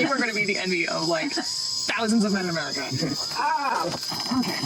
you were going to be the envy of, like, thousands of men in America. Okay.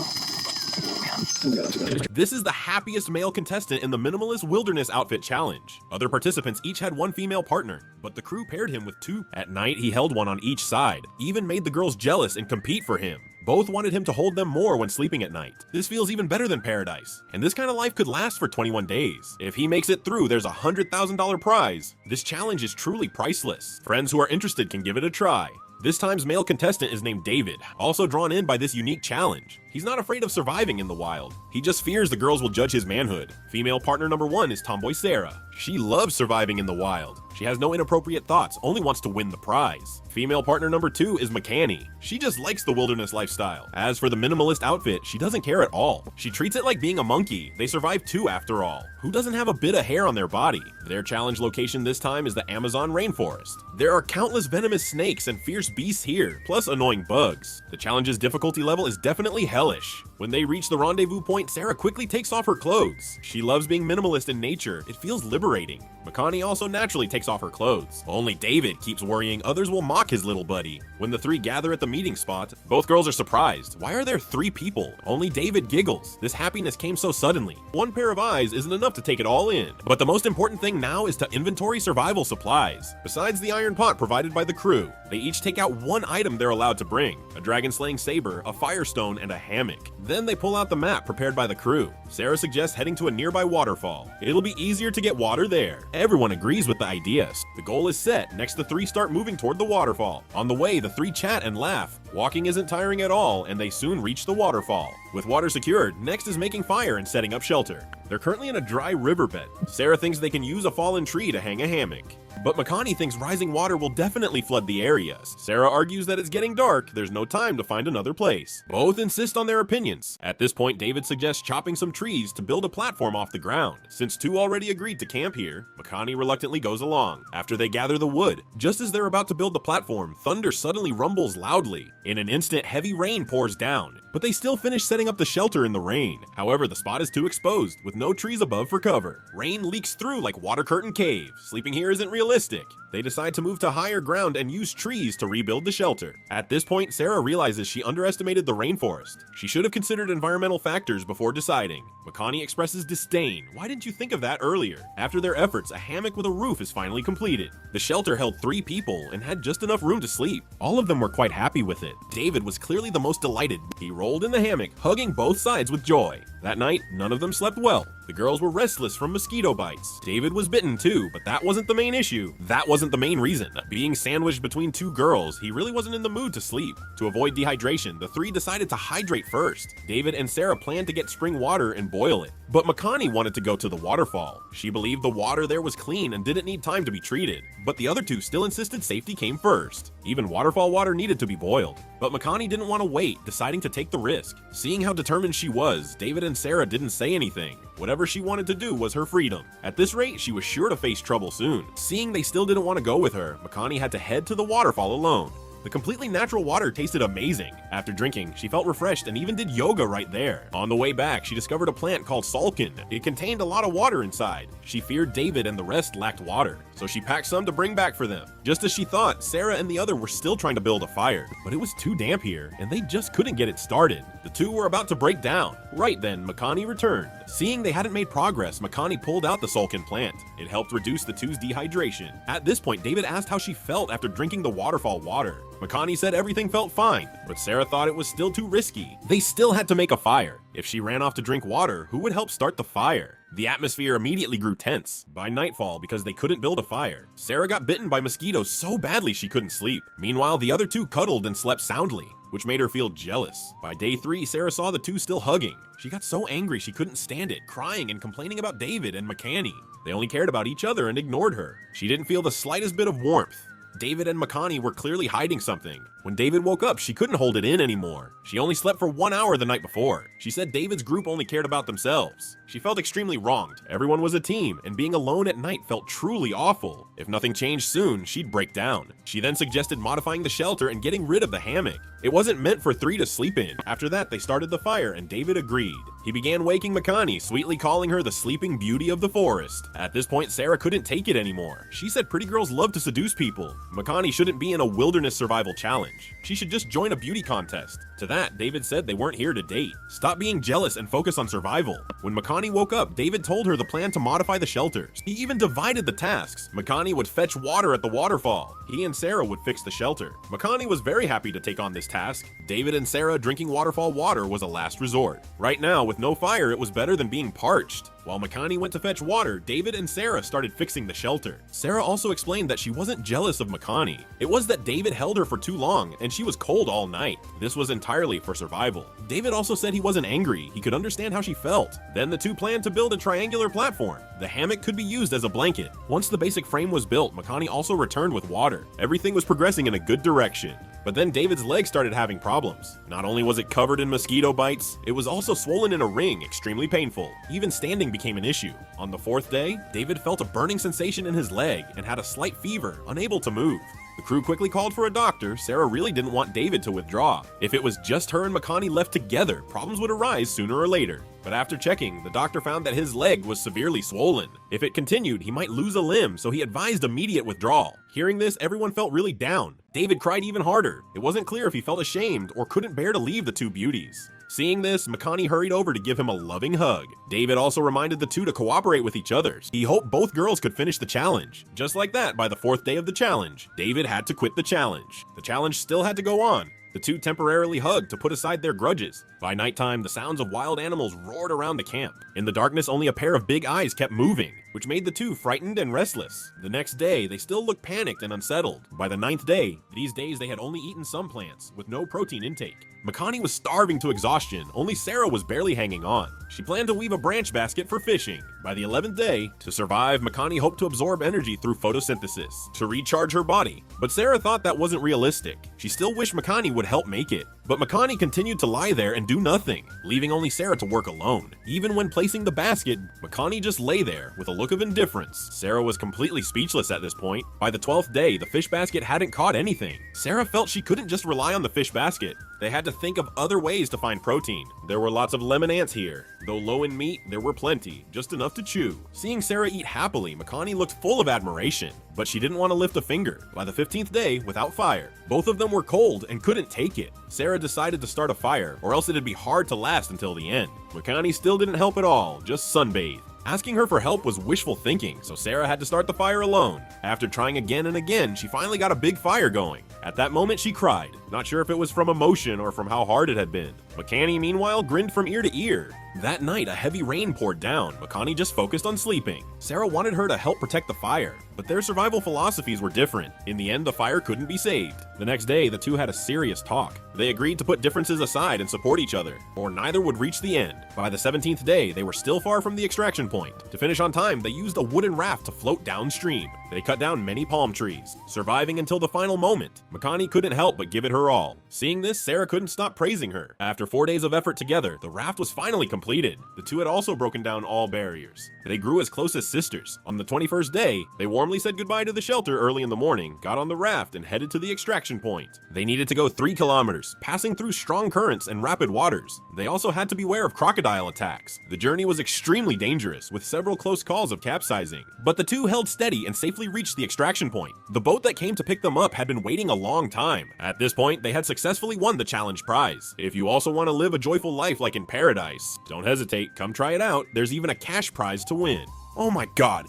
This is the happiest male contestant in the Minimalist Wilderness Outfit Challenge. Other participants each had one female partner, but the crew paired him with two. At night, he held one on each side, even made the girls jealous and compete for him. Both wanted him to hold them more when sleeping at night. This feels even better than paradise, and this kind of life could last for 21 days. If he makes it through, there's a $100,000 prize. This challenge is truly priceless. Friends who are interested can give it a try. This time's male contestant is named David, also drawn in by this unique challenge. He's not afraid of surviving in the wild. He just fears the girls will judge his manhood. Female partner number 1 is tomboy Sarah. She loves surviving in the wild. She has no inappropriate thoughts, only wants to win the prize. Female partner number 2 is McCanny. She just likes the wilderness lifestyle. As for the minimalist outfit, she doesn't care at all. She treats it like being a monkey. They survive too after all. Who doesn't have a bit of hair on their body? Their challenge location this time is the Amazon rainforest. There are countless venomous snakes and fierce beasts here, plus annoying bugs. The challenge's difficulty level is definitely hellish. When they reach the rendezvous point, Sarah quickly takes off her clothes. She loves being minimalist in nature. It feels liberating. McCanny also naturally takes off her clothes. Only David keeps worrying others will mock his little buddy. When the three gather at the meeting spot, both girls are surprised. Why are there 3 people? Only David giggles. This happiness came so suddenly. One pair of eyes isn't enough to take it all in. But the most important thing now is to inventory survival supplies. Besides the iron pot provided by the crew, they each take out one item they're allowed to bring: a dragon-slaying saber, a firestone, and a hammock. Then they pull out the map prepared by the crew. Sarah suggests heading to a nearby waterfall. It'll be easier to get water there. Everyone agrees with the ideas. The goal is set. Next, the 3 start moving toward the waterfall. On the way, the 3 chat and laugh. Walking isn't tiring at all, and they soon reach the waterfall. With water secured, next is making fire and setting up shelter. They're currently in a dry riverbed. Sarah thinks they can use a fallen tree to hang a hammock, but McCanny thinks rising water will definitely flood the areas. Sarah argues that it's getting dark, there's no time to find another place. Both insist on their opinions. At this point, David suggests chopping some trees to build a platform off the ground. Since 2 already agreed to camp here, McCanny reluctantly goes along. After they gather the wood, just as they're about to build the platform, thunder suddenly rumbles loudly. In an instant, heavy rain pours down, but they still finish setting up the shelter in the rain. However, the spot is too exposed, with no trees above for cover. Rain leaks through like water curtain cave. Sleeping here isn't realistic. They decide to move to higher ground and use trees to rebuild the shelter. At this point, Sarah realizes she underestimated the rainforest. She should have considered environmental factors before deciding. McCanny expresses disdain. Why didn't you think of that earlier? After their efforts, a hammock with a roof is finally completed. The shelter held 3 people and had just enough room to sleep. All of them were quite happy with it. David was clearly the most delighted. He rolled in the hammock, hugging both sides with joy. That night, none of them slept well. The girls were restless from mosquito bites. David was bitten too, but that wasn't the main issue. That wasn't the main reason. Being sandwiched between 2 girls, he really wasn't in the mood to sleep. To avoid dehydration, the 3 decided to hydrate first. David and Sarah planned to get spring water and boil it, but McCanny wanted to go to the waterfall. She believed the water there was clean and didn't need time to be treated, but the other 2 still insisted safety came first. Even waterfall water needed to be boiled, but McCanny didn't want to wait, deciding to take the risk. Seeing how determined she was, David and Sarah didn't say anything. Whatever she wanted to do was her freedom. At this rate, she was sure to face trouble soon. Seeing they still didn't want to go with her, McCanny had to head to the waterfall alone. The completely natural water tasted amazing. After drinking, she felt refreshed and even did yoga right there. On the way back, she discovered a plant called salkin. It contained a lot of water inside. She feared David and the rest lacked water, so she packed some to bring back for them. Just as she thought, Sarah and the other were still trying to build a fire, but it was too damp here, and they just couldn't get it started. The 2 were about to break down. Right then, McCanny returned. Seeing they hadn't made progress, McCanny pulled out the salkin plant. It helped reduce the 2's dehydration. At this point, David asked how she felt after drinking the waterfall water. McCanny said everything felt fine, but Sarah thought it was still too risky. They still had to make a fire. If she ran off to drink water, who would help start the fire? The atmosphere immediately grew tense. By nightfall, because they couldn't build a fire, Sarah got bitten by mosquitoes so badly she couldn't sleep. Meanwhile, the other 2 cuddled and slept soundly, which made her feel jealous. By day 3, Sarah saw the 2 still hugging. She got so angry she couldn't stand it, crying and complaining about David and McCanny. They only cared about each other and ignored her. She didn't feel the slightest bit of warmth. David and McCanny were clearly hiding something. When David woke up, she couldn't hold it in anymore. She only slept for 1 hour the night before. She said David's group only cared about themselves. She felt extremely wronged. Everyone was a team, and being alone at night felt truly awful. If nothing changed soon, she'd break down. She then suggested modifying the shelter and getting rid of the hammock. It wasn't meant for 3 to sleep in. After that, they started the fire, and David agreed. He began waking McCanny, sweetly calling her the sleeping beauty of the forest. At this point, Sarah couldn't take it anymore. She said pretty girls love to seduce people. Makani shouldn't be in a wilderness survival challenge. She should just join a beauty contest. To that, David said they weren't here to date. Stop being jealous and focus on survival. When Makani woke up, David told her the plan to modify the shelters. He even divided the tasks. Makani would fetch water at the waterfall. He and Sarah would fix the shelter. Makani was very happy to take on this task. David and Sarah drinking waterfall water was a last resort. Right now, with no fire, it was better than being parched. While Makani went to fetch water, David and Sarah started fixing the shelter. Sarah also explained that she wasn't jealous of Makani. It was that David held her for too long and she was cold all night. This was entirely for survival. David also said he wasn't angry. He could understand how she felt. Then the two planned to build a triangular platform. The hammock could be used as a blanket. Once the basic frame was built, Makani also returned with water. Everything was progressing in a good direction. But then David's leg started having problems. Not only was it covered in mosquito bites, it was also swollen in a ring, extremely painful. Even standing became an issue. On the fourth day, David felt a burning sensation in his leg and had a slight fever, unable to move. The crew quickly called for a doctor. Sarah really didn't want David to withdraw. If it was just her and Makani left together, problems would arise sooner or later. But after checking, the doctor found that his leg was severely swollen. If it continued, he might lose a limb, so he advised immediate withdrawal. Hearing this, everyone felt really down. David cried even harder. It wasn't clear if he felt ashamed or couldn't bear to leave the two beauties. Seeing this, Makani hurried over to give him a loving hug. David also reminded the two to cooperate with each other. He hoped both girls could finish the challenge. Just like that, by the fourth day of the challenge, David had to quit the challenge. The challenge still had to go on. The two temporarily hugged to put aside their grudges. By nighttime, the sounds of wild animals roared around the camp. In the darkness, only a pair of big eyes kept moving, which made the two frightened and restless. The next day, they still looked panicked and unsettled. By the ninth day, these days they had only eaten some plants, with no protein intake. Makani was starving to exhaustion, only Sarah was barely hanging on. She planned to weave a branch basket for fishing. By the 11th day, to survive, Makani hoped to absorb energy through photosynthesis, to recharge her body. But Sarah thought that wasn't realistic. She still wished Makani would help make it. But Makani continued to lie there and do nothing, leaving only Sarah to work alone. Even when placing the basket, Makani just lay there with a look of indifference. Sarah was completely speechless at this point. By the 12th day, the fish basket hadn't caught anything. Sarah felt she couldn't just rely on the fish basket. They had to think of other ways to find protein. There were lots of lemon ants here. Though low in meat, there were plenty, just enough to chew. Seeing Sarah eat happily, Makani looked full of admiration, but she didn't want to lift a finger. By the 15th day, without fire, both of them were cold and couldn't take it. Sarah decided to start a fire, or else it'd be hard to last until the end. Makani still didn't help at all, just sunbathe. Asking her for help was wishful thinking, so Sarah had to start the fire alone. After trying again and again, she finally got a big fire going. At that moment, she cried, not sure if it was from emotion or from how hard it had been. Makani, meanwhile, grinned from ear to ear. That night, a heavy rain poured down. Makani just focused on sleeping. Sarah wanted her to help protect the fire, but their survival philosophies were different. In the end, the fire couldn't be saved. The next day, the two had a serious talk. They agreed to put differences aside and support each other, or neither would reach the end. By the 17th day, they were still far from the extraction point. To finish on time, they used a wooden raft to float downstream. They cut down many palm trees, surviving until the final moment. Makani couldn't help but give it her all. Seeing this, Sarah couldn't stop praising her. After 4 days of effort together, the raft was finally completed. The two had also broken down all barriers. They grew as close as sisters. On the 21st day, they warmly said goodbye to the shelter early in the morning, got on the raft, and headed to the extraction point. They needed to go 3 kilometers, passing through strong currents and rapid waters. They also had to beware of crocodile attacks. The journey was extremely dangerous, with several close calls of capsizing. But the two held steady and safely reached the extraction point. The boat that came to pick them up had been waiting a long time. At this point, they had successfully won the challenge prize. If you also want to live a joyful life like in paradise, don't hesitate, come try it out. There's even a cash prize to win. Oh my god,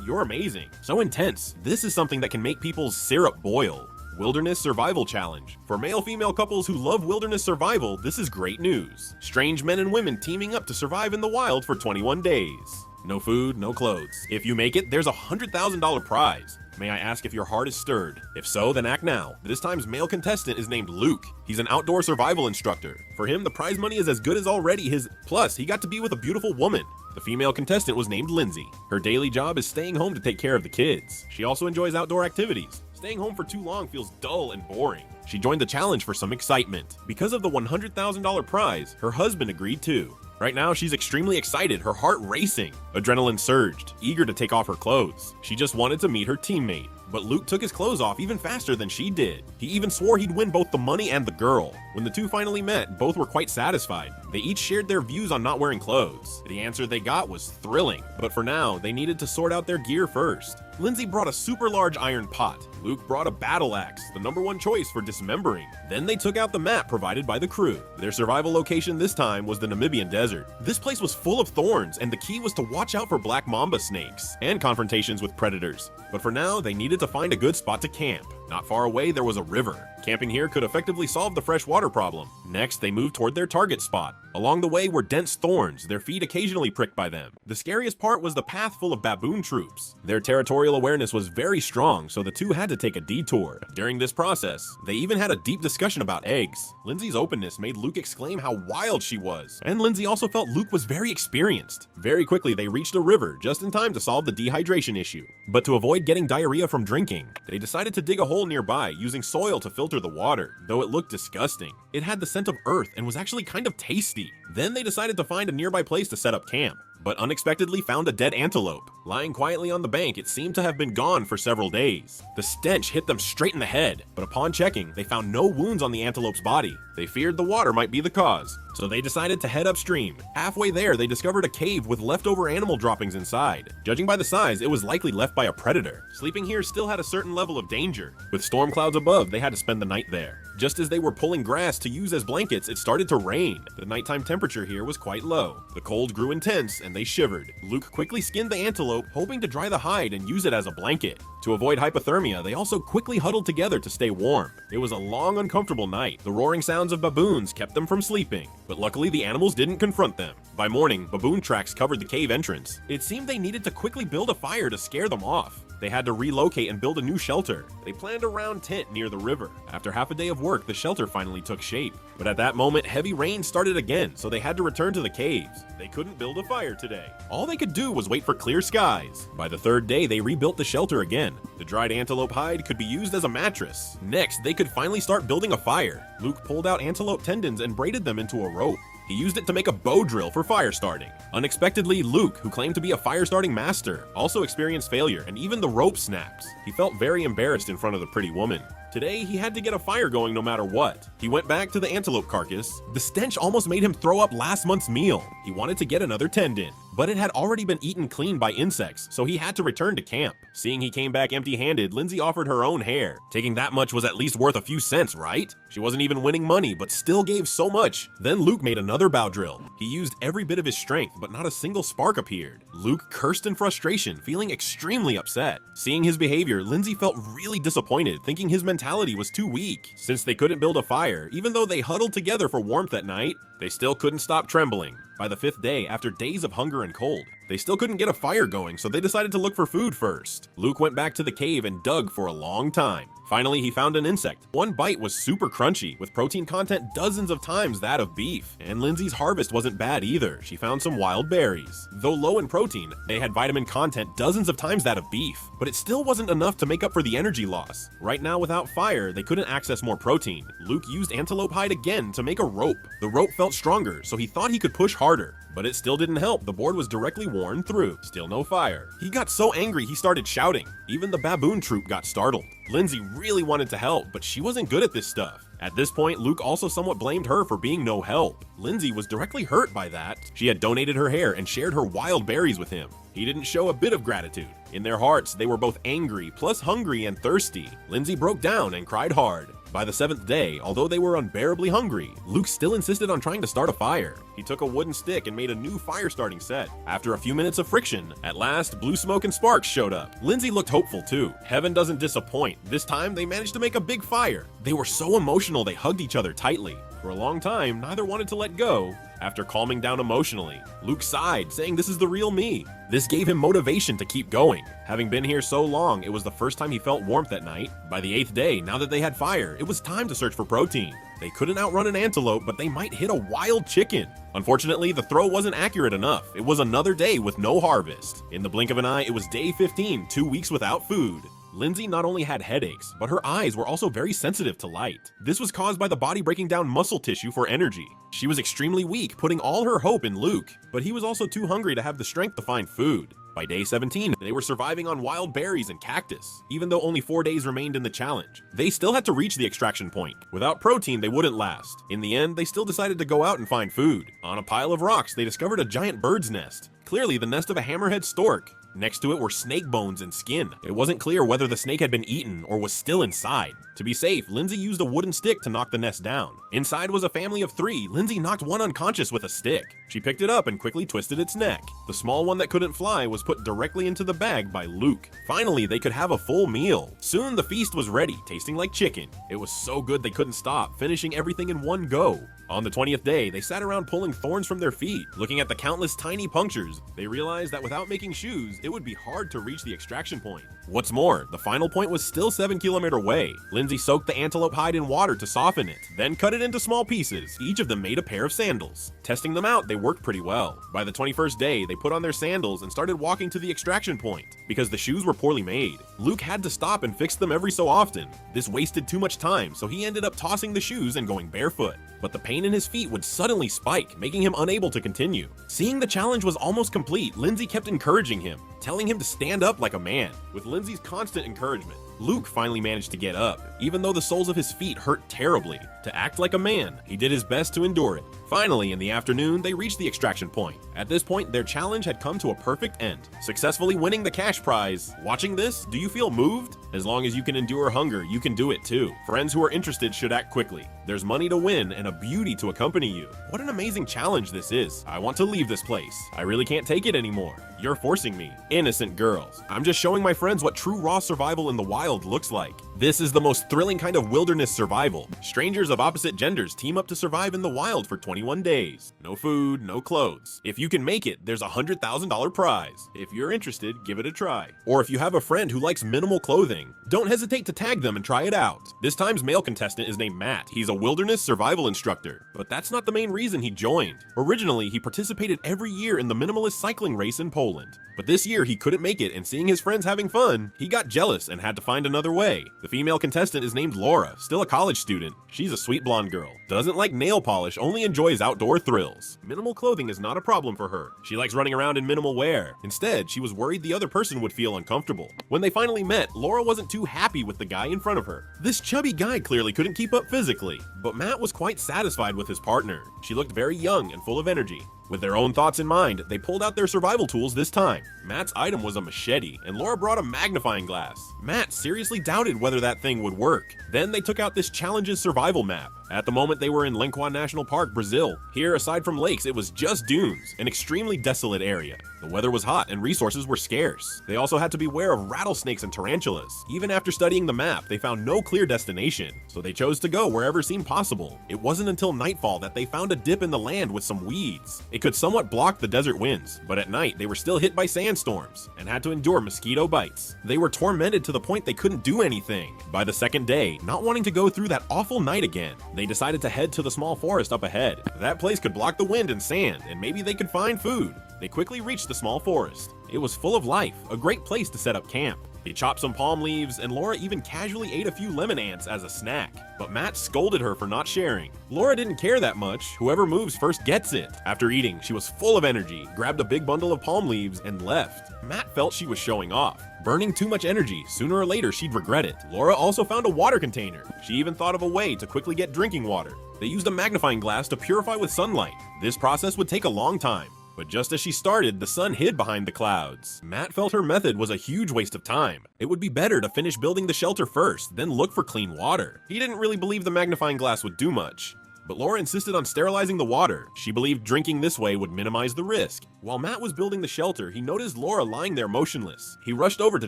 you're amazing. So intense. This is something that can make people's syrup boil. Wilderness Survival Challenge. For male-female couples who love wilderness survival, this is great news. Strange men and women teaming up to survive in the wild for 21 days. No food, no clothes. If you make it, there's a $100,000 prize. May I ask if your heart is stirred? If so, then act now. This time's male contestant is named Luke. He's an outdoor survival instructor. For him, the prize money is as good as already his. Plus, he got to be with a beautiful woman. The female contestant was named Lindsay. Her daily job is staying home to take care of the kids. She also enjoys outdoor activities. Staying home for too long feels dull and boring. She joined the challenge for some excitement. Because of the $100,000 prize, her husband agreed too. Right now, she's extremely excited, her heart racing. Adrenaline surged, eager to take off her clothes. She just wanted to meet her teammate. but Luke took his clothes off even faster than she did. He even swore he'd win both the money and the girl. When the two finally met, both were quite satisfied. They each shared their views on not wearing clothes. The answer they got was thrilling, but for now, they needed to sort out their gear first. Lindsay brought a super large iron pot. Luke brought a battle axe, the #1 choice for dismembering. Then they took out the map provided by the crew. Their survival location this time was the Namibian desert. This place was full of thorns, and the key was to watch out for black mamba snakes and confrontations with predators. But for now, they needed to find a good spot to camp. Not far away, there was a river. Camping here could effectively solve the fresh water problem. Next, they moved toward their target spot. Along the way were dense thorns, their feet occasionally pricked by them. The scariest part was the path full of baboon troops. Their territorial awareness was very strong, so the two had to take a detour. During this process, they even had a deep discussion about eggs. Lindsay's openness made Luke exclaim how wild she was, and Lindsay also felt Luke was very experienced. Very quickly, they reached a river, just in time to solve the dehydration issue. But to avoid getting diarrhea from drinking, they decided to dig a hole nearby, using soil to filter the water. Though it looked disgusting, it had the scent of earth and was actually kind of tasty. Then they decided to find a nearby place to set up camp, but unexpectedly found a dead antelope. Lying quietly on the bank, it seemed to have been gone for several days. The stench hit them straight in the head, but upon checking, they found no wounds on the antelope's body. They feared the water might be the cause, so they decided to head upstream. Halfway there, they discovered a cave with leftover animal droppings inside. Judging by the size, it was likely left by a predator. Sleeping here still had a certain level of danger. With storm clouds above, they had to spend the night there. Just as they were pulling grass to use as blankets, it started to rain. The nighttime temperature here was quite low. The cold grew intense, and they shivered. Luke quickly skinned the antelope, hoping to dry the hide and use it as a blanket. To avoid hypothermia, they also quickly huddled together to stay warm. It was a long, uncomfortable night. The roaring sounds of baboons kept them from sleeping, but luckily the animals didn't confront them. By morning, baboon tracks covered the cave entrance. It seemed they needed to quickly build a fire to scare them off. They had to relocate and build a new shelter. They planned a round tent near the river. After half a day of work, the shelter finally took shape. But at that moment, heavy rain started again, so they had to return to the caves. They couldn't build a fire today. All they could do was wait for clear skies. By the third day, they rebuilt the shelter again. The dried antelope hide could be used as a mattress. Next, they could finally start building a fire. Luke pulled out antelope tendons and braided them into a rope. He used it to make a bow drill for fire starting. Unexpectedly, Luke, who claimed to be a fire starting master, also experienced failure, and even the rope snapped. He felt very embarrassed in front of the pretty woman. Today, he had to get a fire going no matter what. He went back to the antelope carcass. The stench almost made him throw up last month's meal. He wanted to get another tendon, but it had already been eaten clean by insects, so he had to return to camp. Seeing he came back empty-handed, Lindsay offered her own hair. Taking that much was at least worth a few cents, right? She wasn't even winning money, but still gave so much. Then Luke made another bow drill. He used every bit of his strength, but not a single spark appeared. Luke cursed in frustration, feeling extremely upset. Seeing his behavior, Lindsay felt really disappointed, thinking his mentality was too weak. Since they couldn't build a fire, even though they huddled together for warmth at night, they still couldn't stop trembling. By the 5th day, after days of hunger and cold, they still couldn't get a fire going, so they decided to look for food first. Luke went back to the cave and dug for a long time. Finally, he found an insect. One bite was super crunchy, with protein content dozens of times that of beef. And Lindsay's harvest wasn't bad either. She found some wild berries. Though low in protein, they had vitamin content dozens of times that of beef. But it still wasn't enough to make up for the energy loss. Right now, without fire, they couldn't access more protein. Luke used antelope hide again to make a rope. The rope felt stronger, so he thought he could push harder. But it still didn't help. The board was directly worn through. Still no fire. He got so angry he started shouting. Even the baboon troop got startled. Lindsay really wanted to help, but she wasn't good at this stuff. At this point, Luke also somewhat blamed her for being no help. Lindsay was directly hurt by that. She had donated her hair and shared her wild berries with him. He didn't show a bit of gratitude. In their hearts, they were both angry, plus hungry and thirsty. Lindsay broke down and cried hard. By the 7th day, although they were unbearably hungry, Luke still insisted on trying to start a fire. He took a wooden stick and made a new fire starting set. After a few minutes of friction, at last, blue smoke and sparks showed up. Lindsay looked hopeful too. Heaven doesn't disappoint. This time, they managed to make a big fire. They were so emotional they hugged each other tightly. For a long time, neither wanted to let go. After calming down emotionally, Luke sighed, saying this is the real me. This gave him motivation to keep going. Having been here so long, it was the first time he felt warmth at night. By the 8th day, now that they had fire, it was time to search for protein. They couldn't outrun an antelope, but they might hit a wild chicken. Unfortunately, the throw wasn't accurate enough. It was another day with no harvest. In the blink of an eye, it was day 15, 2 weeks without food. Lindsay not only had headaches, but her eyes were also very sensitive to light. This was caused by the body breaking down muscle tissue for energy. She was extremely weak, putting all her hope in Luke, but he was also too hungry to have the strength to find food. By day 17, they were surviving on wild berries and cactus, even though only 4 days remained in the challenge. They still had to reach the extraction point. Without protein, they wouldn't last. In the end, they still decided to go out and find food. On a pile of rocks, they discovered a giant bird's nest. Clearly the nest of a hammerhead stork. Next to it were snake bones and skin. It wasn't clear whether the snake had been eaten or was still inside. To be safe, Lindsay used a wooden stick to knock the nest down. Inside was a family of 3. Lindsay knocked one unconscious with a stick. She picked it up and quickly twisted its neck. The small one that couldn't fly was put directly into the bag by Luke. Finally, they could have a full meal. Soon the feast was ready, tasting like chicken. It was so good they couldn't stop, finishing everything in one go. On the 20th day, they sat around pulling thorns from their feet. Looking at the countless tiny punctures, they realized that without making shoes, it would be hard to reach the extraction point. What's more, the final point was still 7-kilometer away. Lindsay soaked the antelope hide in water to soften it, then cut it into small pieces. Each of them made a pair of sandals. Testing them out, they worked pretty well. By the 21st day, they put on their sandals and started walking to the extraction point. Because the shoes were poorly made, Luke had to stop and fix them every so often. This wasted too much time, so he ended up tossing the shoes and going barefoot. But the pain in his feet would suddenly spike, making him unable to continue. Seeing the challenge was almost complete, Lindsay kept encouraging him, telling him to stand up like a man. With Lindsay's constant encouragement, Luke finally managed to get up, even though the soles of his feet hurt terribly. To act like a man, he did his best to endure it. Finally, in the afternoon, they reached the extraction point. At this point, their challenge had come to a perfect end, successfully winning the cash prize. Watching this, do you feel moved? As long as you can endure hunger, you can do it too. Friends who are interested should act quickly. There's money to win and a beauty to accompany you. What an amazing challenge this is. I want to leave this place. I really can't take it anymore. You're forcing me. Innocent girls. I'm just showing my friends what true raw survival in the wild looks like. This is the most thrilling kind of wilderness survival. Strangers of opposite genders team up to survive in the wild for 21 days. No food, no clothes. If you can make it, there's a $100,000 prize. If you're interested, give it a try. Or if you have a friend who likes minimal clothing, don't hesitate to tag them and try it out. This time's male contestant is named Matt. He's a wilderness survival instructor, but that's not the main reason he joined. Originally, he participated every year in the minimalist cycling race in Poland. But this year he couldn't make it, and seeing his friends having fun, he got jealous and had to find another way. The female contestant is named Laura, still a college student. She's a sweet blonde girl. Doesn't like nail polish, only enjoys outdoor thrills. Minimal clothing is not a problem for her. She likes running around in minimal wear. Instead, she was worried the other person would feel uncomfortable. When they finally met, Laura wasn't too happy with the guy in front of her. This chubby guy clearly couldn't keep up physically, but Matt was quite satisfied with his partner. She looked very young and full of energy. With their own thoughts in mind, they pulled out their survival tools this time. Matt's item was a machete, and Laura brought a magnifying glass. Matt seriously doubted whether that thing would work. Then they took out this challenge's survival map. At the moment, they were in Linquan National Park, Brazil. Here, aside from lakes, it was just dunes, an extremely desolate area. The weather was hot and resources were scarce. They also had to beware of rattlesnakes and tarantulas. Even after studying the map, they found no clear destination, so they chose to go wherever seemed possible. It wasn't until nightfall that they found a dip in the land with some weeds. It could somewhat block the desert winds, but at night they were still hit by sandstorms and had to endure mosquito bites. They were tormented to the point they couldn't do anything. By the second day, not wanting to go through that awful night again, they decided to head to the small forest up ahead. That place could block the wind and sand, and maybe they could find food. They quickly reached the small forest. It was full of life, a great place to set up camp. They chopped some palm leaves, and Laura even casually ate a few lemon ants as a snack. But Matt scolded her for not sharing. Laura didn't care that much. Whoever moves first gets it. After eating, she was full of energy, grabbed a big bundle of palm leaves, and left. Matt felt she was showing off. Burning too much energy, sooner or later she'd regret it. Laura also found a water container. She even thought of a way to quickly get drinking water. They used a magnifying glass to purify with sunlight. This process would take a long time. But just as she started, the sun hid behind the clouds. Matt felt her method was a huge waste of time. It would be better to finish building the shelter first, then look for clean water. He didn't really believe the magnifying glass would do much. But Laura insisted on sterilizing the water. She believed drinking this way would minimize the risk. While Matt was building the shelter, he noticed Laura lying there motionless. He rushed over to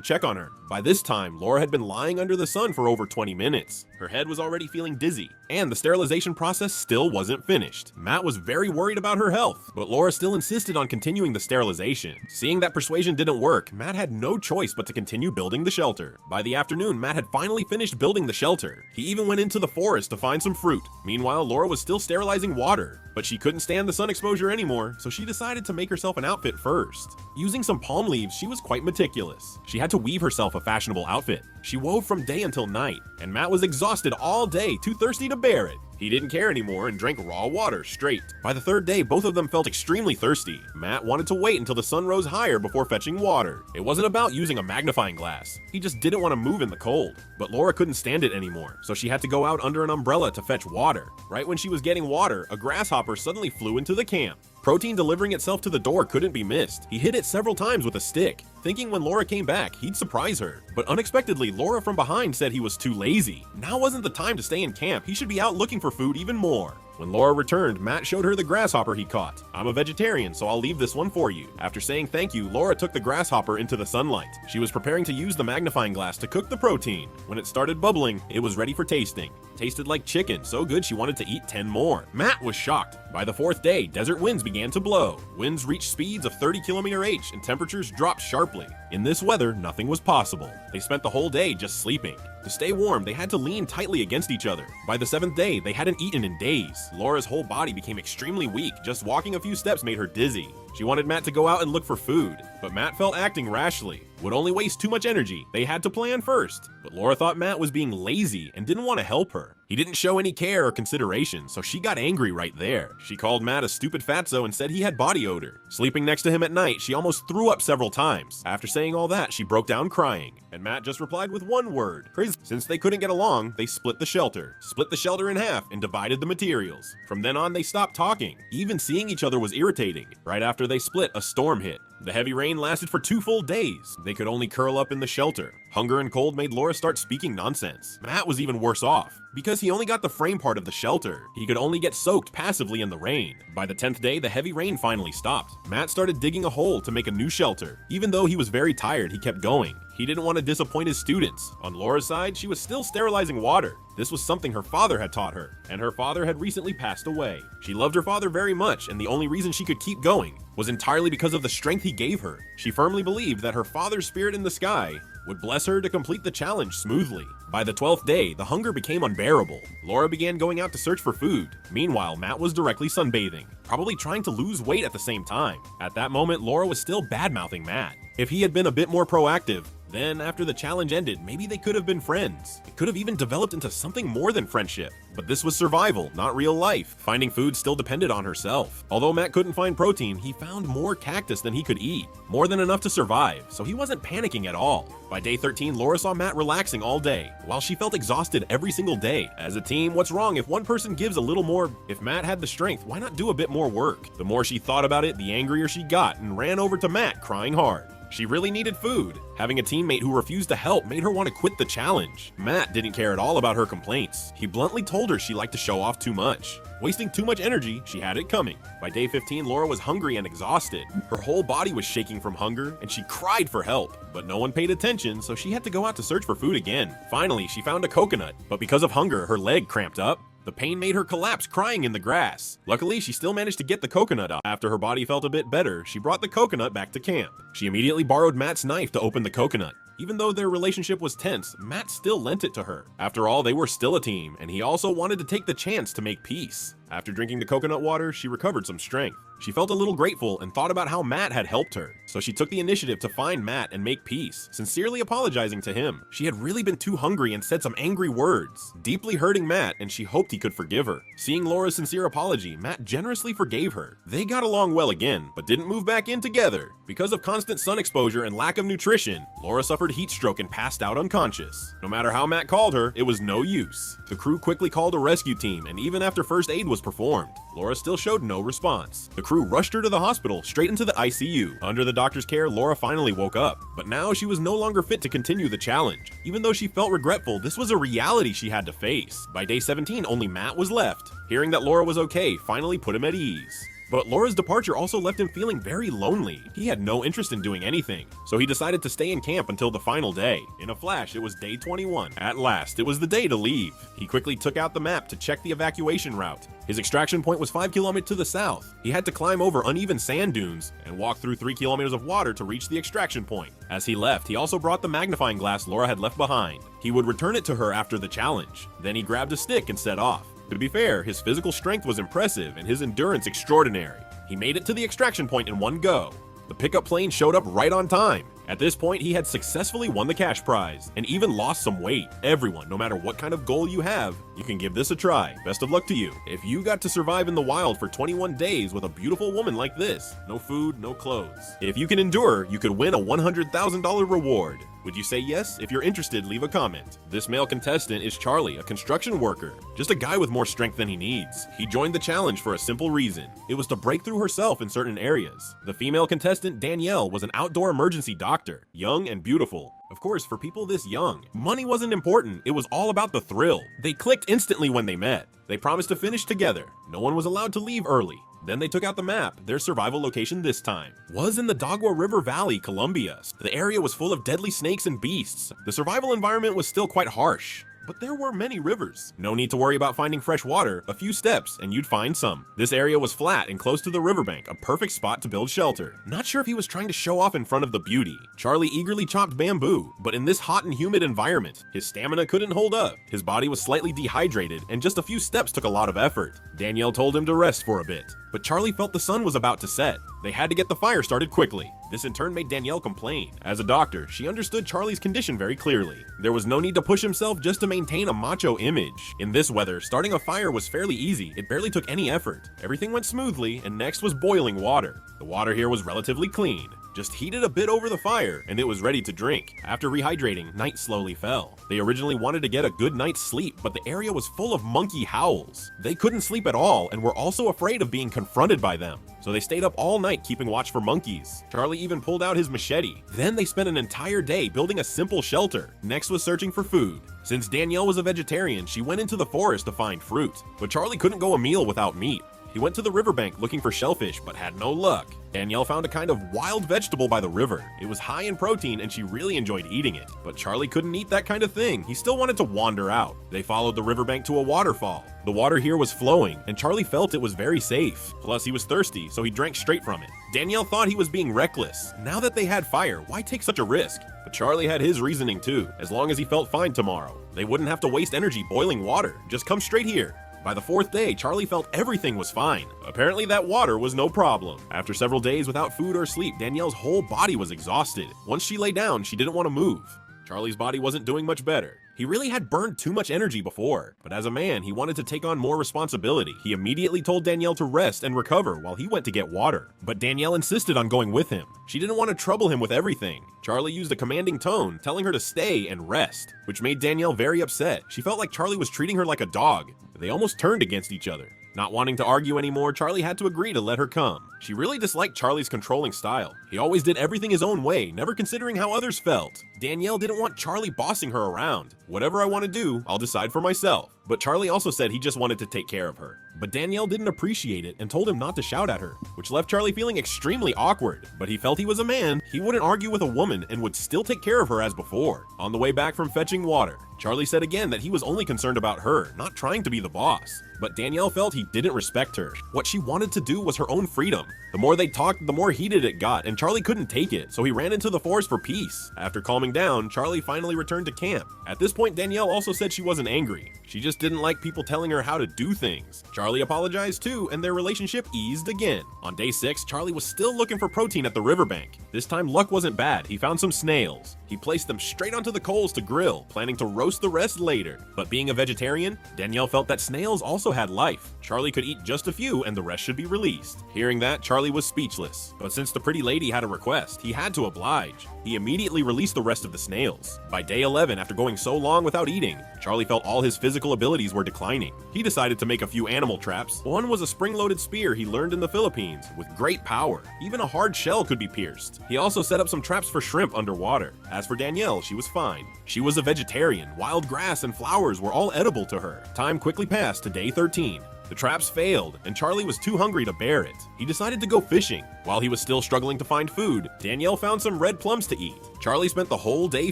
check on her. By this time, Laura had been lying under the sun for over 20 minutes. Her head was already feeling dizzy, and the sterilization process still wasn't finished. Matt was very worried about her health, but Laura still insisted on continuing the sterilization. Seeing that persuasion didn't work, Matt had no choice but to continue building the shelter. By the afternoon, Matt had finally finished building the shelter. He even went into the forest to find some fruit. Meanwhile, Laura was still sterilizing water, but she couldn't stand the sun exposure anymore, so she decided to make herself an outfit first. Using some palm leaves, she was quite meticulous. She had to weave herself a fashionable outfit. She wove from day until night, and Matt was exhausted all day, too thirsty to bear it. He didn't care anymore and drank raw water straight. By the third day, both of them felt extremely thirsty. Matt wanted to wait until the sun rose higher before fetching water. It wasn't about using a magnifying glass. He just didn't want to move in the cold. But Laura couldn't stand it anymore, so she had to go out under an umbrella to fetch water. Right when she was getting water, a grasshopper suddenly flew into the camp. Protein delivering itself to the door couldn't be missed. He hit it several times with a stick, thinking when Laura came back, he'd surprise her. But unexpectedly, Laura from behind said he was too lazy. Now wasn't the time to stay in camp. He should be out looking for food even more. When Laura returned, Matt showed her the grasshopper he caught. "I'm a vegetarian, so I'll leave this one for you." After saying thank you, Laura took the grasshopper into the sunlight. She was preparing to use the magnifying glass to cook the protein. When it started bubbling, it was ready for tasting. Tasted like chicken, so good she wanted to eat 10 more. Matt was shocked. By the fourth day, desert winds began to blow. Winds reached speeds of 30 km/h and temperatures dropped sharply. In this weather, nothing was possible. They spent the whole day just sleeping. To stay warm, they had to lean tightly against each other. By the 7th day, they hadn't eaten in days. Laura's whole body became extremely weak. Just walking a few steps made her dizzy. She wanted Matt to go out and look for food, but Matt felt acting rashly. Would only waste too much energy. They had to plan first. But Laura thought Matt was being lazy and didn't want to help her. He didn't show any care or consideration, so she got angry right there. She called Matt a stupid fatso and said he had body odor. Sleeping next to him at night, she almost threw up several times. After saying all that, she broke down crying, and Matt just replied with one word: crazy. Since they couldn't get along, they split the shelter in half and divided the materials. From then on, they stopped talking. Even seeing each other was irritating. Right after they split, a storm hit. The heavy rain lasted for 2 full days. They could only curl up in the shelter. Hunger and cold made Laura start speaking nonsense. Matt was even worse off. Because he only got the frame part of the shelter, he could only get soaked passively in the rain. By the 10th day, the heavy rain finally stopped. Matt started digging a hole to make a new shelter. Even though he was very tired, he kept going. He didn't want to disappoint his students. On Laura's side, she was still sterilizing water. This was something her father had taught her, and her father had recently passed away. She loved her father very much, and the only reason she could keep going was entirely because of the strength he gave her. She firmly believed that her father's spirit in the sky would bless her to complete the challenge smoothly. By the 12th day, the hunger became unbearable. Laura began going out to search for food. Meanwhile, Matt was directly sunbathing, probably trying to lose weight at the same time. At that moment, Laura was still bad-mouthing Matt. If he had been a bit more proactive, then after the challenge ended, maybe they could have been friends. It could have even developed into something more than friendship. But this was survival, not real life. Finding food still depended on herself. Although Matt couldn't find protein, he found more cactus than he could eat. More than enough to survive, so he wasn't panicking at all. By day 13, Laura saw Matt relaxing all day, while she felt exhausted every single day. As a team, what's wrong if one person gives a little more? If Matt had the strength, why not do a bit more work? The more she thought about it, the angrier she got and ran over to Matt, crying hard. She really needed food. Having a teammate who refused to help made her want to quit the challenge. Matt didn't care at all about her complaints. He bluntly told her she liked to show off too much. Wasting too much energy, she had it coming. By day 15, Laura was hungry and exhausted. Her whole body was shaking from hunger, and she cried for help. But no one paid attention, so she had to go out to search for food again. Finally, she found a coconut, but because of hunger, her leg cramped up. The pain made her collapse, crying in the grass. Luckily, she still managed to get the coconut out. After her body felt a bit better, she brought the coconut back to camp. She immediately borrowed Matt's knife to open the coconut. Even though their relationship was tense, Matt still lent it to her. After all, they were still a team, and he also wanted to take the chance to make peace. After drinking the coconut water, she recovered some strength. She felt a little grateful and thought about how Matt had helped her, so she took the initiative to find Matt and make peace, sincerely apologizing to him. She had really been too hungry and said some angry words, deeply hurting Matt, and she hoped he could forgive her. Seeing Laura's sincere apology, Matt generously forgave her. They got along well again, but didn't move back in together. Because of constant sun exposure and lack of nutrition, Laura suffered heat stroke and passed out unconscious. No matter how Matt called her, it was no use. The crew quickly called a rescue team, and even after first aid was performed, Laura still showed no response. The crew rushed her to the hospital, straight into the ICU. Under the doctor's care, Laura finally woke up, but now she was no longer fit to continue the challenge. Even though she felt regretful, this was a reality she had to face. By day 17, only Matt was left. Hearing that Laura was okay finally put him at ease. But Laura's departure also left him feeling very lonely. He had no interest in doing anything, so he decided to stay in camp until the final day. In a flash, it was day 21. At last, it was the day to leave. He quickly took out the map to check the evacuation route. His extraction point was 5 kilometers to the south. He had to climb over uneven sand dunes and walk through 3 kilometers of water to reach the extraction point. As he left, he also brought the magnifying glass Laura had left behind. He would return it to her after the challenge. Then he grabbed a stick and set off. To be fair, his physical strength was impressive and his endurance extraordinary. He made it to the extraction point in one go. The pickup plane showed up right on time. At this point, he had successfully won the cash prize and even lost some weight. Everyone, no matter what kind of goal you have, You can give this a try. Best of luck to you. If you got to survive in the wild for 21 days with a beautiful woman like this, no food, no clothes. If you can endure, you could win a $100,000 reward. Would you say yes? If you're interested, leave a comment. This male contestant is Charlie, a construction worker. Just a guy with more strength than he needs. He joined the challenge for a simple reason. It was to break through herself in certain areas. The female contestant, Danielle, was an outdoor emergency doctor, young and beautiful. Of course, for people this young, money wasn't important. It was all about the thrill. They clicked instantly when they met. They promised to finish together. No one was allowed to leave early. Then they took out the map. Their survival location this time was in the Dagua River Valley, Colombia. The area was full of deadly snakes and beasts. The survival environment was still quite harsh, but there were many rivers. No need to worry about finding fresh water. A few steps and you'd find some. This area was flat and close to the riverbank, a perfect spot to build shelter. Not sure if he was trying to show off in front of the beauty. Charlie eagerly chopped bamboo, but in this hot and humid environment, his stamina couldn't hold up. His body was slightly dehydrated and just a few steps took a lot of effort. Danielle told him to rest for a bit, but Charlie felt the sun was about to set. They had to get the fire started quickly. This in turn made Danielle complain. As a doctor, she understood Charlie's condition very clearly. There was no need to push himself just to maintain a macho image. In this weather, starting a fire was fairly easy. It barely took any effort. Everything went smoothly, and next was boiling water. The water here was relatively clean. Just heated a bit over the fire, and it was ready to drink. After rehydrating, night slowly fell. They originally wanted to get a good night's sleep, but the area was full of monkey howls. They couldn't sleep at all, and were also afraid of being confronted by them. So they stayed up all night keeping watch for monkeys. Charlie even pulled out his machete. Then they spent an entire day building a simple shelter. Next was searching for food. Since Danielle was a vegetarian, she went into the forest to find fruit. But Charlie couldn't go a meal without meat. He went to the riverbank looking for shellfish, but had no luck. Danielle found a kind of wild vegetable by the river. It was high in protein and she really enjoyed eating it. But Charlie couldn't eat that kind of thing. He still wanted to wander out. They followed the riverbank to a waterfall. The water here was flowing, and Charlie felt it was very safe. Plus, he was thirsty, so he drank straight from it. Danielle thought he was being reckless. Now that they had fire, why take such a risk? But Charlie had his reasoning too. As long as he felt fine tomorrow, they wouldn't have to waste energy boiling water. Just come straight here. By the fourth day, Charlie felt everything was fine. Apparently that water was no problem. After several days without food or sleep, Danielle's whole body was exhausted. Once she lay down, she didn't want to move. Charlie's body wasn't doing much better. He really had burned too much energy before, but as a man, he wanted to take on more responsibility. He immediately told Danielle to rest and recover while he went to get water. But Danielle insisted on going with him. She didn't want to trouble him with everything. Charlie used a commanding tone, telling her to stay and rest, which made Danielle very upset. She felt like Charlie was treating her like a dog. They almost turned against each other. Not wanting to argue anymore, Charlie had to agree to let her come. She really disliked Charlie's controlling style. He always did everything his own way, never considering how others felt. Danielle didn't want Charlie bossing her around. Whatever I want to do, I'll decide for myself. But Charlie also said he just wanted to take care of her. But Danielle didn't appreciate it and told him not to shout at her, which left Charlie feeling extremely awkward. But he felt he was a man, he wouldn't argue with a woman and would still take care of her as before. On the way back from fetching water, Charlie said again that he was only concerned about her, not trying to be the boss. But Danielle felt he didn't respect her. What she wanted to do was her own freedom. The more they talked, the more heated it got, and Charlie couldn't take it, so he ran into the forest for peace. After calming down, Charlie finally returned to camp. At this point, Danielle also said she wasn't angry. She just didn't like people telling her how to do things. Charlie apologized too, and their relationship eased again. On day 6, Charlie was still looking for protein at the riverbank. This time, luck wasn't bad. He found some snails. He placed them straight onto the coals to grill, planning to roast the rest later. But being a vegetarian, Danielle felt that snails also had life. Charlie could eat just a few and the rest should be released. Hearing that, Charlie was speechless. But since the pretty lady had a request, he had to oblige. He immediately released the rest of the snails. By day 11, after going so long without eating, Charlie felt all his physical abilities were declining. He decided to make a few animal traps. One was a spring-loaded spear he learned in the Philippines, with great power. Even a hard shell could be pierced. He also set up some traps for shrimp underwater. As for Danielle, she was fine. She was a vegetarian. Wild grass and flowers were all edible to her. Time quickly passed to day 13. The traps failed, and Charlie was too hungry to bear it. He decided to go fishing. While he was still struggling to find food, Danielle found some red plums to eat. Charlie spent the whole day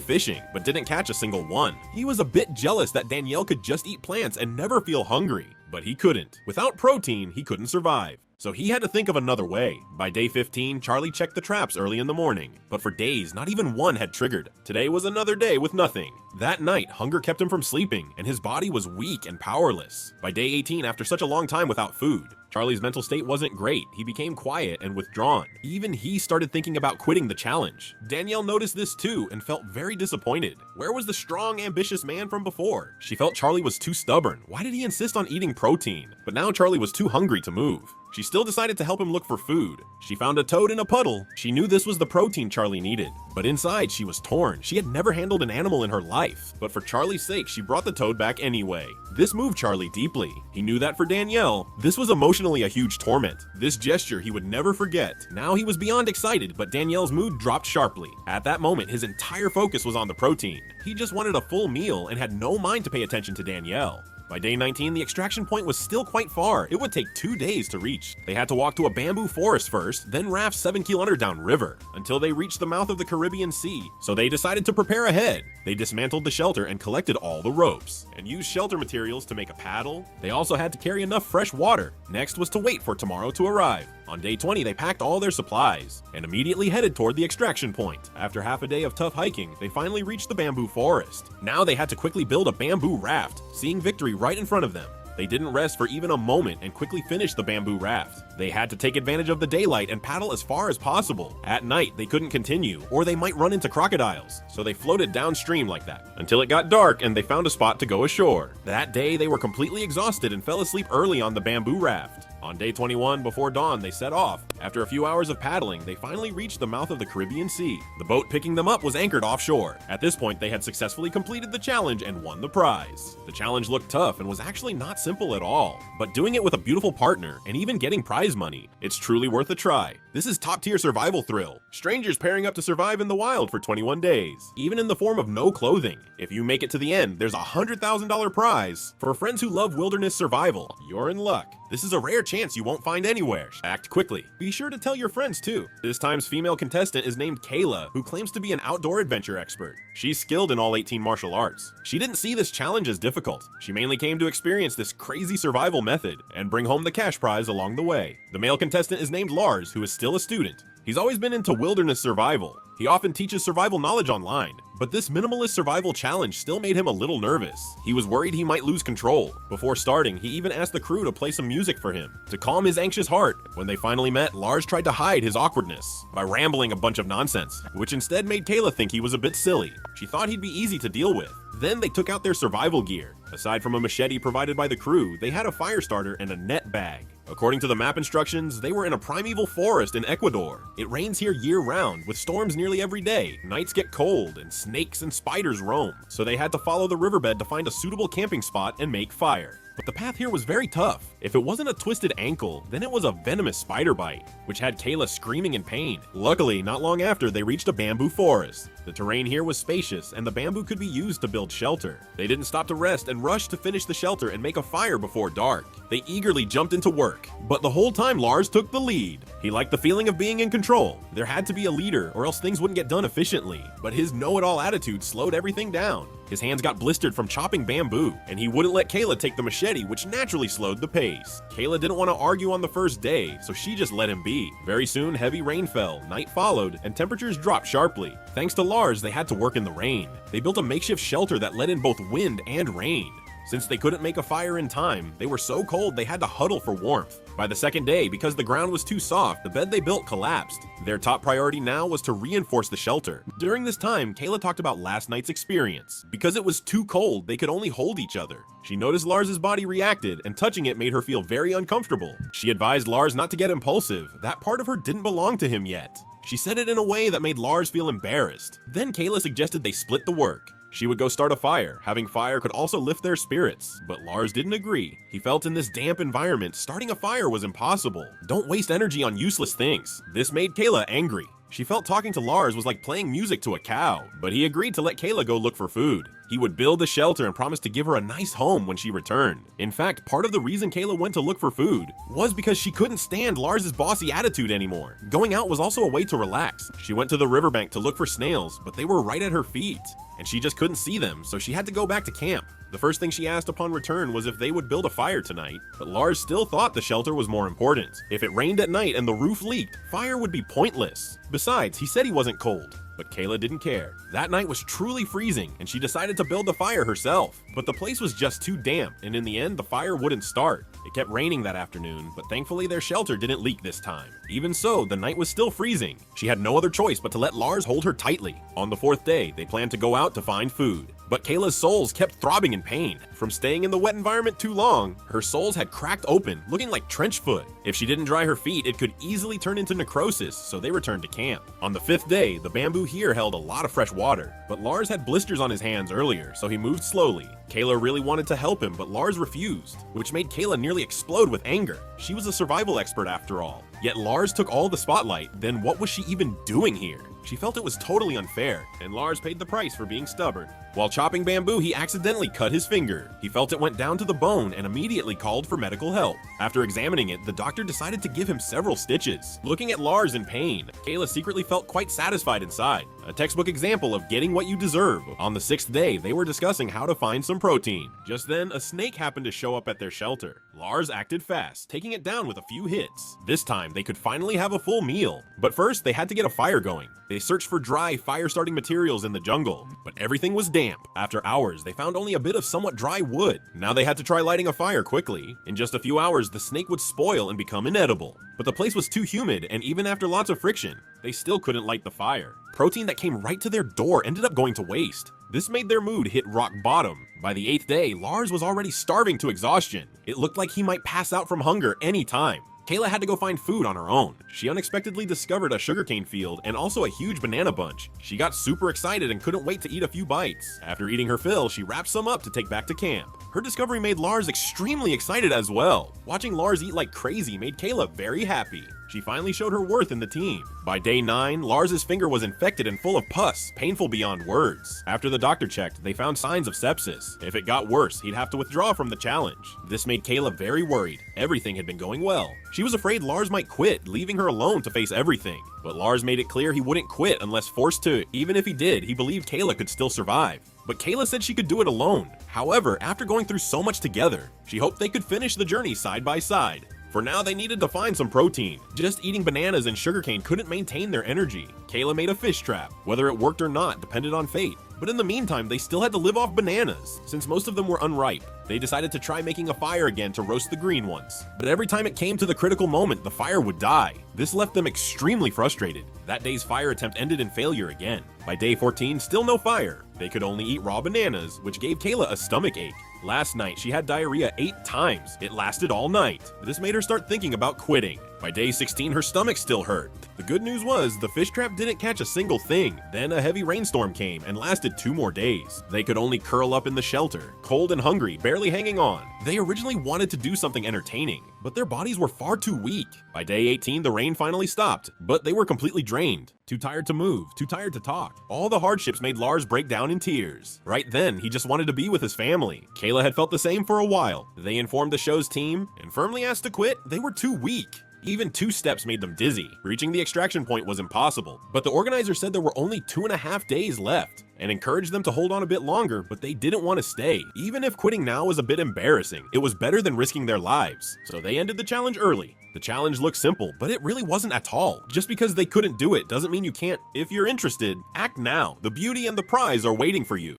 fishing, but didn't catch a single one. He was a bit jealous that Danielle could just eat plants and never feel hungry, but he couldn't. Without protein, he couldn't survive. so he had to think of another way. By day 15, Charlie checked the traps early in the morning, but for days, not even one had triggered. Today was another day with nothing. That night, hunger kept him from sleeping, and his body was weak and powerless. By day 18, after such a long time without food, Charlie's mental state wasn't great. He became quiet and withdrawn. Even he started thinking about quitting the challenge. Danielle noticed this too and felt very disappointed. Where was the strong, ambitious man from before? She felt Charlie was too stubborn. Why did he insist on eating protein? But now Charlie was too hungry to move. She still decided to help him look for food. She found a toad in a puddle. She knew this was the protein Charlie needed. But inside, she was torn. She had never handled an animal in her life. But for Charlie's sake, she brought the toad back anyway. This moved Charlie deeply. He knew that for Danielle, this was emotionally a huge torment. This gesture he would never forget. Now he was beyond excited, but Danielle's mood dropped sharply. At that moment, his entire focus was on the protein. He just wanted a full meal and had no mind to pay attention to Danielle. By day 19, the extraction point was still quite far. It would take 2 days to reach. They had to walk to a bamboo forest first, then raft 7 kilometers down river, until they reached the mouth of the Caribbean Sea. So they decided to prepare ahead. They dismantled the shelter and collected all the ropes, and used shelter materials to make a paddle. They also had to carry enough fresh water. Next was to wait for tomorrow to arrive. On day 20, they packed all their supplies, and immediately headed toward the extraction point. After half a day of tough hiking, they finally reached the bamboo forest. Now they had to quickly build a bamboo raft, seeing victory right in front of them. They didn't rest for even a moment and quickly finished the bamboo raft. They had to take advantage of the daylight and paddle as far as possible. At night, they couldn't continue, or they might run into crocodiles, so they floated downstream like that, until it got dark and they found a spot to go ashore. That day, they were completely exhausted and fell asleep early on the bamboo raft. On day 21, before dawn, they set off. After a few hours of paddling, they finally reached the mouth of the Caribbean Sea. The boat picking them up was anchored offshore. At this point, they had successfully completed the challenge and won the prize. The challenge looked tough and was actually not simple at all, but doing it with a beautiful partner and even getting prize money, it's truly worth a try. This is top-tier survival thrill. Strangers pairing up to survive in the wild for 21 days, even in the form of no clothing. If you make it to the end, there's a $100,000 prize. For friends who love wilderness survival, you're in luck. This is a rare chance you won't find anywhere. Act quickly. Be sure to tell your friends too. This time's female contestant is named Kayla, who claims to be an outdoor adventure expert. She's skilled in all 18 martial arts. She didn't see this challenge as difficult. She mainly came to experience this crazy survival method and bring home the cash prize along the way. The male contestant is named Lars, who is still a student. He's always been into wilderness survival. He often teaches survival knowledge online, but this minimalist survival challenge still made him a little nervous. He was worried he might lose control. Before starting, he even asked the crew to play some music for him to calm his anxious heart. When they finally met, Lars tried to hide his awkwardness by rambling a bunch of nonsense, which instead made Kayla think he was a bit silly. She thought he'd be easy to deal with. Then they took out their survival gear. Aside from a machete provided by the crew, they had a fire starter and a net bag. According to the map instructions, they were in a primeval forest in Ecuador. It rains here year-round, with storms nearly every day. Nights get cold, and snakes and spiders roam, so they had to follow the riverbed to find a suitable camping spot and make fire. But the path here was very tough. If it wasn't a twisted ankle, then it was a venomous spider bite, which had Kayla screaming in pain. Luckily, not long after, they reached a bamboo forest. The terrain here was spacious, and the bamboo could be used to build shelter. They didn't stop to rest and rushed to finish the shelter and make a fire before dark. They eagerly jumped into work, but the whole time Lars took the lead. He liked the feeling of being in control. There had to be a leader, or else things wouldn't get done efficiently. But his know-it-all attitude slowed everything down. His hands got blistered from chopping bamboo, and he wouldn't let Kayla take the machete, which naturally slowed the pace. Kayla didn't want to argue on the first day, so she just let him be. Very soon, heavy rain fell, night followed, and temperatures dropped sharply. Thanks to Lars, they had to work in the rain. They built a makeshift shelter that let in both wind and rain. Since they couldn't make a fire in time, they were so cold they had to huddle for warmth. By the second day, because the ground was too soft, the bed they built collapsed. Their top priority now was to reinforce the shelter. During this time, Kayla talked about last night's experience. Because it was too cold, they could only hold each other. She noticed Lars's body reacted, and touching it made her feel very uncomfortable. She advised Lars not to get impulsive. That part of her didn't belong to him yet. She said it in a way that made Lars feel embarrassed. Then Kayla suggested they split the work. She would go start a fire. Having fire could also lift their spirits, but Lars didn't agree. He felt in this damp environment, starting a fire was impossible. Don't waste energy on useless things. This made Kayla angry. She felt talking to Lars was like playing music to a cow, but he agreed to let Kayla go look for food. He would build a shelter and promise to give her a nice home when she returned. In fact, part of the reason Kayla went to look for food was because she couldn't stand Lars's bossy attitude anymore. Going out was also a way to relax. She went to the riverbank to look for snails, but they were right at her feet, and she just couldn't see them, so she had to go back to camp. The first thing she asked upon return was if they would build a fire tonight, but Lars still thought the shelter was more important. If it rained at night and the roof leaked, fire would be pointless. Besides, he said he wasn't cold. But Kayla didn't care. That night was truly freezing, and she decided to build the fire herself. But the place was just too damp, and in the end, the fire wouldn't start. It kept raining that afternoon, but thankfully their shelter didn't leak this time. Even so, the night was still freezing. She had no other choice but to let Lars hold her tightly. On the fourth day, they planned to go out to find food. But Kayla's soles kept throbbing in pain. From staying in the wet environment too long, her soles had cracked open, looking like trench foot. If she didn't dry her feet, it could easily turn into necrosis, so they returned to camp. On the fifth day, the bamboo here held a lot of fresh water, but Lars had blisters on his hands earlier, so he moved slowly. Kayla really wanted to help him, but Lars refused, which made Kayla nearly explode with anger. She was a survival expert after all. Yet Lars took all the spotlight, then what was she even doing here? She felt it was totally unfair, and Lars paid the price for being stubborn. While chopping bamboo, he accidentally cut his finger. He felt it went down to the bone and immediately called for medical help. After examining it, the doctor decided to give him several stitches. Looking at Lars in pain, Kayla secretly felt quite satisfied inside. A textbook example of getting what you deserve. On the sixth day, they were discussing how to find some protein. Just then, a snake happened to show up at their shelter. Lars acted fast, taking it down with a few hits. This time, they could finally have a full meal. But first, they had to get a fire going. They searched for dry, fire-starting materials in the jungle, but everything was damp. After hours, they found only a bit of somewhat dry wood. Now they had to try lighting a fire quickly. In just a few hours, the snake would spoil and become inedible. But the place was too humid, and even after lots of friction, they still couldn't light the fire. Protein that came right to their door ended up going to waste. This made their mood hit rock bottom. By the 8th day, Lars was already starving to exhaustion. It looked like he might pass out from hunger any time. Kayla had to go find food on her own. She unexpectedly discovered a sugarcane field and also a huge banana bunch. She got super excited and couldn't wait to eat a few bites. After eating her fill, she wrapped some up to take back to camp. Her discovery made Lars extremely excited as well. Watching Lars eat like crazy made Kayla very happy. She finally showed her worth in the team. By day 9, Lars's finger was infected and full of pus, painful beyond words. After the doctor checked, they found signs of sepsis. If it got worse, he'd have to withdraw from the challenge. This made Kayla very worried. Everything had been going well. She was afraid Lars might quit, leaving her alone to face everything. But Lars made it clear he wouldn't quit unless forced to. Even if he did, he believed Kayla could still survive. But Kayla said she could do it alone. However, after going through so much together, she hoped they could finish the journey side by side. For now, they needed to find some protein. Just eating bananas and sugarcane couldn't maintain their energy. Kayla made a fish trap. Whether it worked or not depended on fate. But in the meantime, they still had to live off bananas, since most of them were unripe. They decided to try making a fire again to roast the green ones. But every time it came to the critical moment, the fire would die. This left them extremely frustrated. That day's fire attempt ended in failure again. By day 14, still no fire. They could only eat raw bananas, which gave Kayla a stomach ache. Last night, she had diarrhea 8 times. It lasted all night. This made her start thinking about quitting. By day 16, her stomach still hurt. The good news was, the fish trap didn't catch a single thing. Then a heavy rainstorm came and lasted 2 more days. They could only curl up in the shelter, cold and hungry, barely hanging on. They originally wanted to do something entertaining, but their bodies were far too weak. By day 18, the rain finally stopped, but they were completely drained. Too tired to move, too tired to talk. All the hardships made Lars break down in tears. Right then, he just wanted to be with his family. Kayla had felt the same for a while. They informed the show's team and firmly asked to quit. They were too weak. Even 2 steps made them dizzy. Reaching the extraction point was impossible, but the organizer said there were only 2.5 days left and encouraged them to hold on a bit longer, but they didn't want to stay. Even if quitting now was a bit embarrassing, it was better than risking their lives. So they ended the challenge early. The challenge looked simple, but it really wasn't at all. Just because they couldn't do it doesn't mean you can't. If you're interested, act now. The beauty and the prize are waiting for you.